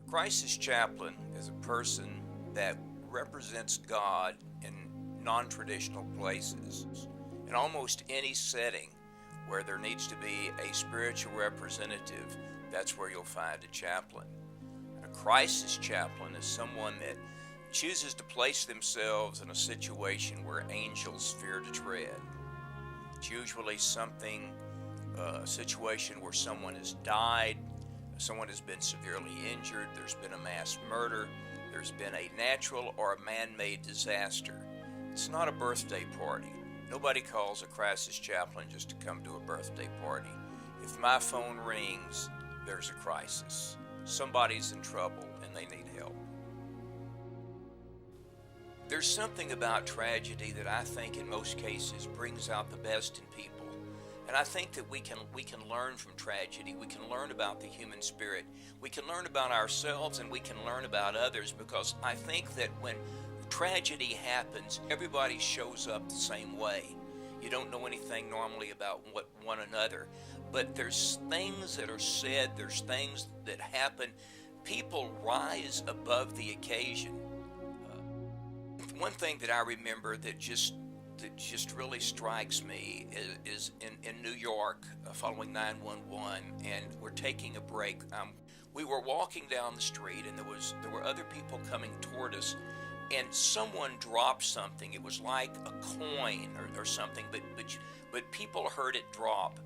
Crisis chaplain is a person that represents God in non-traditional places. In almost any setting where there needs to be a spiritual representative, that's where you'll find a chaplain. A crisis chaplain is someone that chooses to place themselves in a situation where angels fear to tread. It's usually a situation where someone has died, someone has been severely injured, there's been a mass murder, there's been a natural or a man-made disaster. It's not a birthday party. Nobody calls a crisis chaplain just to come to a birthday party. If my phone rings, there's a crisis. Somebody's in trouble and they need help. There's something about tragedy that I think in most cases brings out the best in people. And I think that we can learn from tragedy. We can learn about the human spirit. We can learn about ourselves and we can learn about others, because I think that when tragedy happens, everybody shows up the same way. You don't know anything normally about one another, but there's things that are said, there's things that happen. People rise above the occasion. One thing that I remember that just really strikes me is in New York, following 9/11, and we're taking a break. We were walking down the street, and there were other people coming toward us, and someone dropped something. It was like a coin or something, but people heard it drop.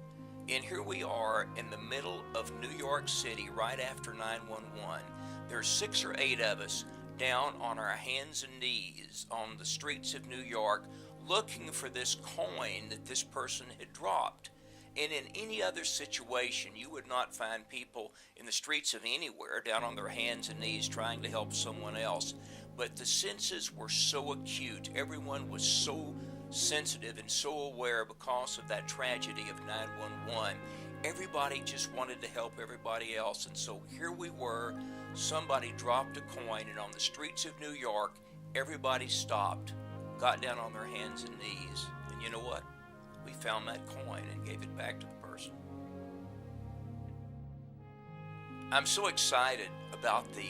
And here we are in the middle of New York City right after 9/11. There's 6 or 8 of us down on our hands and knees on the streets of New York looking for this coin that this person had dropped. And in any other situation, you would not find people in the streets of anywhere down on their hands and knees trying to help someone else. But the senses were so acute. Everyone was so sensitive and so aware because of that tragedy of 9/11. Everybody just wanted to help everybody else. And so here we were. Somebody dropped a coin, and on the streets of New York, everybody stopped, got down on their hands and knees, and you know what? We found that coin and gave it back to the person. I'm so excited about the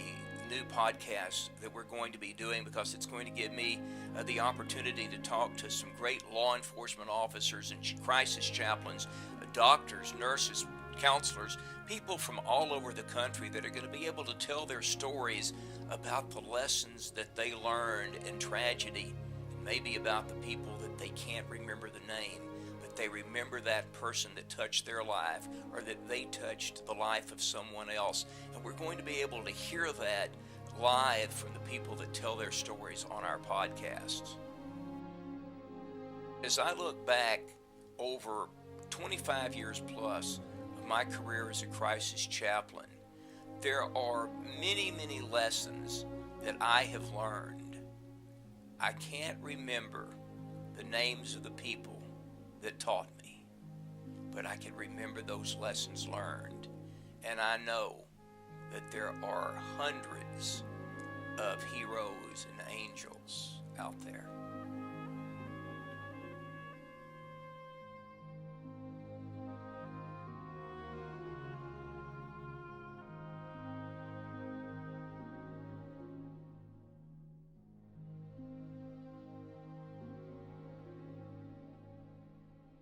new podcast that we're going to be doing, because it's going to give me the opportunity to talk to some great law enforcement officers and crisis chaplains, doctors, nurses, counselors, people from all over the country that are going to be able to tell their stories about the lessons that they learned in tragedy, and maybe about the people that they can't remember the name, but they remember that person that touched their life, or that they touched the life of someone else. And we're going to be able to hear that live from the people that tell their stories on our podcasts. As I look back over 25 years plus of my career as a crisis chaplain, there are many, many lessons that I have learned. I can't remember the names of the people that taught me, but I can remember those lessons learned. And I know that there are hundreds of heroes and angels out there.